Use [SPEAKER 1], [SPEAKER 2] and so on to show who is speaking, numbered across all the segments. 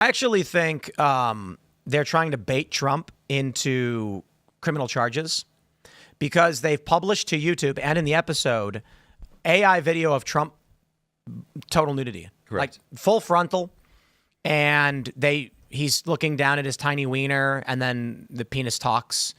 [SPEAKER 1] I actually think they're trying to bait Trump into criminal charges because they've published to YouTube and in the episode AI video of Trump total nudity.
[SPEAKER 2] Correct.
[SPEAKER 1] Like full frontal, and he's looking down at his tiny wiener, and then the penis talks.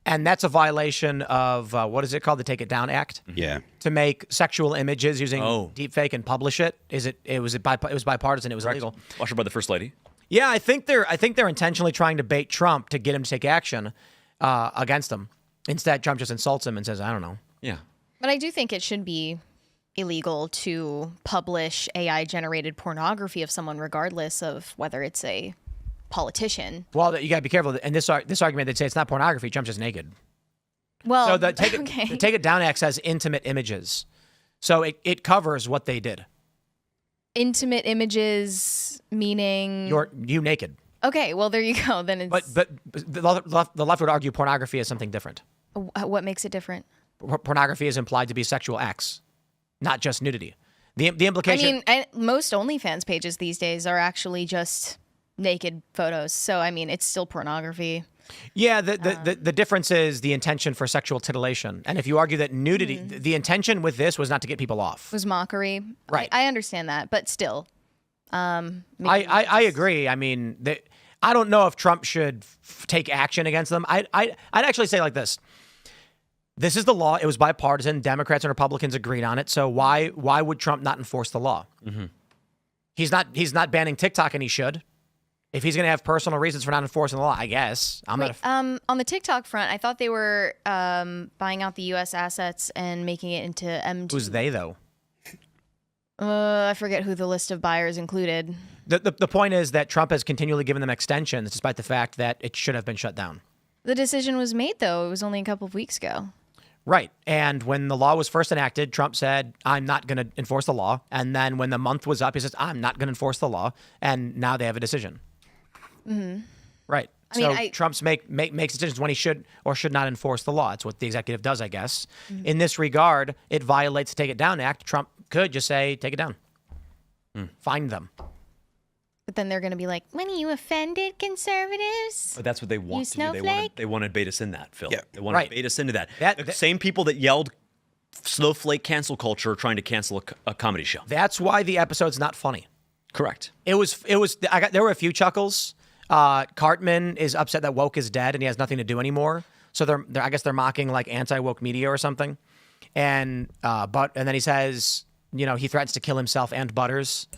[SPEAKER 1] And that's a violation of, what is it called? The Take It Down Act?
[SPEAKER 3] Yeah.
[SPEAKER 1] To make sexual images using deepfake and publish it. It was bipartisan. It was illegal.
[SPEAKER 2] Ushered by the First Lady.
[SPEAKER 1] Yeah, I think they're intentionally trying to bait Trump to get him to take action against him. Instead, Trump just insults him and says, I don't know.
[SPEAKER 2] Yeah.
[SPEAKER 4] But I do think it should be illegal to publish AI-generated pornography of someone, regardless of whether it's a politician.
[SPEAKER 1] Well, you got to be careful. And this argument, they'd say it's not pornography. Trump's just naked.
[SPEAKER 4] Well,
[SPEAKER 1] so the Take It Down Act says intimate images. So it covers what they did.
[SPEAKER 4] Intimate images, meaning
[SPEAKER 1] you naked.
[SPEAKER 4] Okay, well there you go. Then it's
[SPEAKER 1] but the left would argue pornography is something different.
[SPEAKER 4] What makes it different?
[SPEAKER 1] Pornography is implied to be sexual acts, not just nudity. The implication.
[SPEAKER 4] I mean, most OnlyFans pages these days are actually just naked photos. So I mean, it's still pornography.
[SPEAKER 1] Yeah, the difference is the intention for sexual titillation. And if you argue that nudity, the intention with this was not to get people off.
[SPEAKER 4] It was mockery.
[SPEAKER 1] Right.
[SPEAKER 4] I understand that, but still.
[SPEAKER 1] I agree. I mean, I don't know if Trump should take action against them. I'd actually say like this. This is the law. It was bipartisan. Democrats and Republicans agreed on it. So why would Trump not enforce the law? Mm-hmm. He's not banning TikTok, and he should. If he's going to have personal reasons for not enforcing the law, I guess.
[SPEAKER 4] On the TikTok front, I thought they were buying out the U.S. assets and making it into M2.
[SPEAKER 1] Who's they, though?
[SPEAKER 4] I forget who the list of buyers included.
[SPEAKER 1] The point is that Trump has continually given them extensions, despite the fact that it should have been shut down.
[SPEAKER 4] The decision was made, though. It was only a couple of weeks ago.
[SPEAKER 1] Right. And when the law was first enacted, Trump said, I'm not going to enforce the law. And then when the month was up, he says, I'm not going to enforce the law. And now they have a decision.
[SPEAKER 4] Mm-hmm.
[SPEAKER 1] Right. Trump's makes decisions when he should or should not enforce the law. It's what the executive does, I guess. Mm-hmm. In this regard, it violates the Take It Down Act. Trump could just say, take it down. Find them.
[SPEAKER 4] But then they're going to be like, when are you offended, conservatives?
[SPEAKER 2] But that's what they want to do. They want to bait us in that, Phil.
[SPEAKER 3] Yeah.
[SPEAKER 2] They want to bait us into that. The same people that yelled snowflake cancel culture are trying to cancel a comedy show.
[SPEAKER 1] That's why the episode's not funny.
[SPEAKER 2] Correct.
[SPEAKER 1] There were a few chuckles. Cartman is upset that woke is dead and he has nothing to do anymore. So I guess they're mocking like anti-woke media or something. And then he says, he threatens to kill himself and Butters.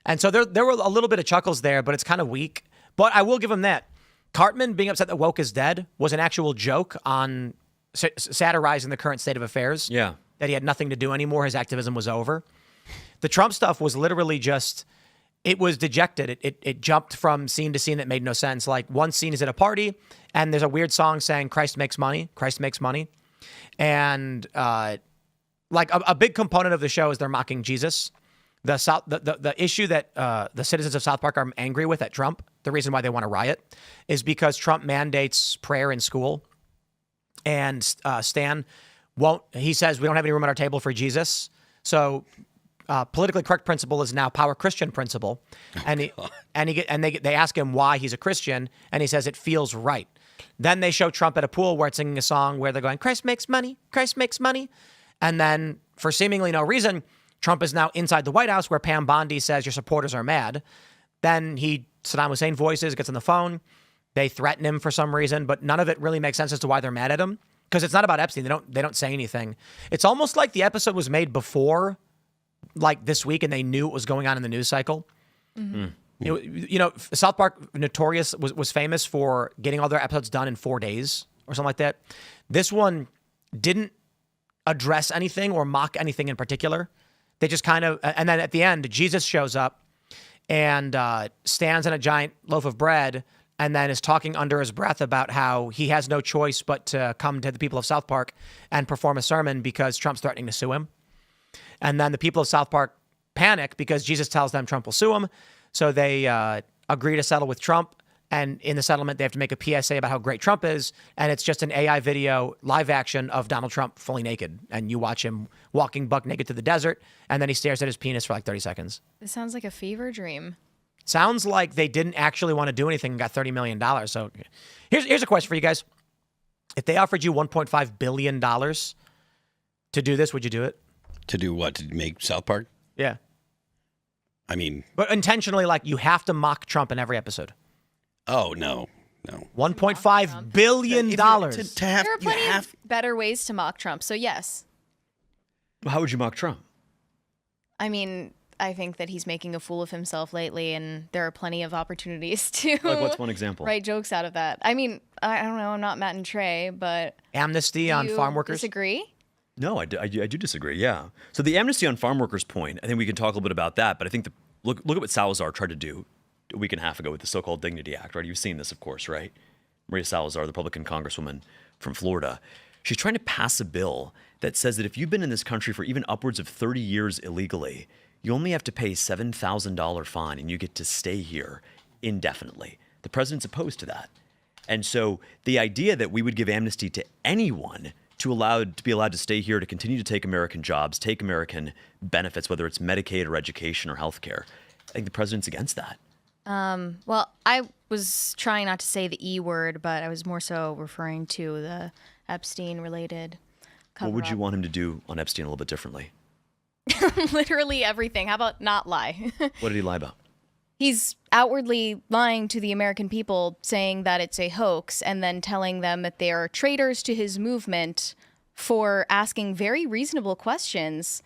[SPEAKER 1] And so there were a little bit of chuckles there, but it's kind of weak. But I will give him that. Cartman being upset that woke is dead was an actual joke on satirizing the current state of affairs.
[SPEAKER 2] Yeah.
[SPEAKER 1] That he had nothing to do anymore. His activism was over. The Trump stuff was literally just, it was dejected. It jumped from scene to scene that made no sense. Like one scene is at a party and there's a weird song saying Christ makes money. Christ makes money. And like a big component of the show is they're mocking Jesus. The issue that the citizens of South Park are angry with at Trump, the reason why they want to riot, is because Trump mandates prayer in school. And Stan he says we don't have any room at our table for Jesus. So politically correct principle is now power Christian principle. They ask him why he's a Christian, and he says it feels right. Then they show Trump at a pool where it's singing a song where they're going, Christ makes money, Christ makes money. And then for seemingly no reason, Trump is now inside the White House where Pam Bondi says your supporters are mad. Then Saddam Hussein voices, gets on the phone. They threaten him for some reason, but none of it really makes sense as to why they're mad at him. Because it's not about Epstein. They don't say anything. It's almost like the episode was made before, like this week, and they knew what was going on in the news cycle. Mm-hmm. South Park Notorious was famous for getting all their episodes done in 4 days or something like that. This one didn't address anything or mock anything in particular. They just kind of, and then at the end, Jesus shows up and stands on a giant loaf of bread and then is talking under his breath about how he has no choice but to come to the people of South Park and perform a sermon because Trump's threatening to sue him. And then the people of South Park panic because Jesus tells them Trump will sue him. So they agree to settle with Trump. And in the settlement, they have to make a PSA about how great Trump is. And it's just an AI video, live action of Donald Trump fully naked. And you watch him walking buck naked to the desert. And then he stares at his penis for like 30 seconds.
[SPEAKER 4] This sounds like a fever dream.
[SPEAKER 1] Sounds like they didn't actually want to do anything and got $30 million. So here's a question for you guys. If they offered you $1.5 billion to do this, would you do it?
[SPEAKER 3] To do what? To make South Park?
[SPEAKER 1] Yeah.
[SPEAKER 3] I mean...
[SPEAKER 1] But intentionally, like, you have to mock Trump in every episode.
[SPEAKER 3] Oh, no.
[SPEAKER 1] $1.5 billion.
[SPEAKER 3] To have,
[SPEAKER 4] There are plenty of better ways to mock Trump, so yes.
[SPEAKER 2] How would you mock Trump?
[SPEAKER 4] I mean, I think that he's making a fool of himself lately, and there are plenty of opportunities to
[SPEAKER 2] Like, what's one example?
[SPEAKER 4] write jokes out of that. I mean, I don't know, I'm not Matt and Trey, but...
[SPEAKER 1] Amnesty
[SPEAKER 4] do
[SPEAKER 1] on
[SPEAKER 4] you
[SPEAKER 1] farm workers?
[SPEAKER 4] disagree?
[SPEAKER 2] No, I do disagree, yeah. So the amnesty on farm workers point, I think we can talk a little bit about that, but I think look at what Salazar tried to do a week and a half ago with the so-called Dignity Act, right? You've seen this, of course, right? Maria Salazar, the Republican congresswoman from Florida. She's trying to pass a bill that says that if you've been in this country for even upwards of 30 years illegally, you only have to pay a $7,000 fine and you get to stay here indefinitely. The president's opposed to that. And so the idea that we would give amnesty to anyone to be allowed to stay here, to continue to take American jobs, take American benefits, whether it's Medicaid or education or healthcare, I think the president's against that.
[SPEAKER 4] Well, I was trying not to say the E word, but I was more so referring to the Epstein-related cover-up.
[SPEAKER 2] What would you want him to do on Epstein a little bit differently?
[SPEAKER 4] Literally everything. How about not lie?
[SPEAKER 2] What did he lie about?
[SPEAKER 4] He's outwardly lying to the American people, saying that it's a hoax, and then telling them that they are traitors to his movement for asking very reasonable questions.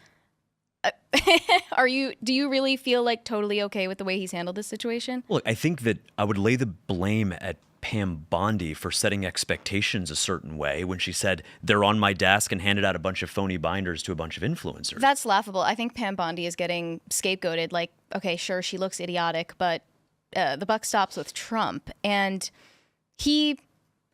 [SPEAKER 4] Do you really feel like totally okay with the way he's handled this situation?
[SPEAKER 2] Look, I think that I would lay the blame at Pam Bondi for setting expectations a certain way when she said they're on my desk and handed out a bunch of phony binders to a bunch of influencers.
[SPEAKER 4] That's laughable. I think Pam Bondi is getting scapegoated. Like, okay, sure, she looks idiotic, but the buck stops with Trump. And he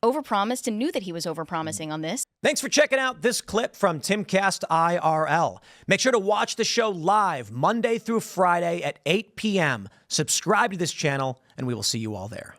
[SPEAKER 4] overpromised and knew that he was overpromising on this.
[SPEAKER 1] Thanks for checking out this clip from Timcast IRL. Make sure to watch the show live Monday through Friday at 8 p.m. Subscribe to this channel, and we will see you all there.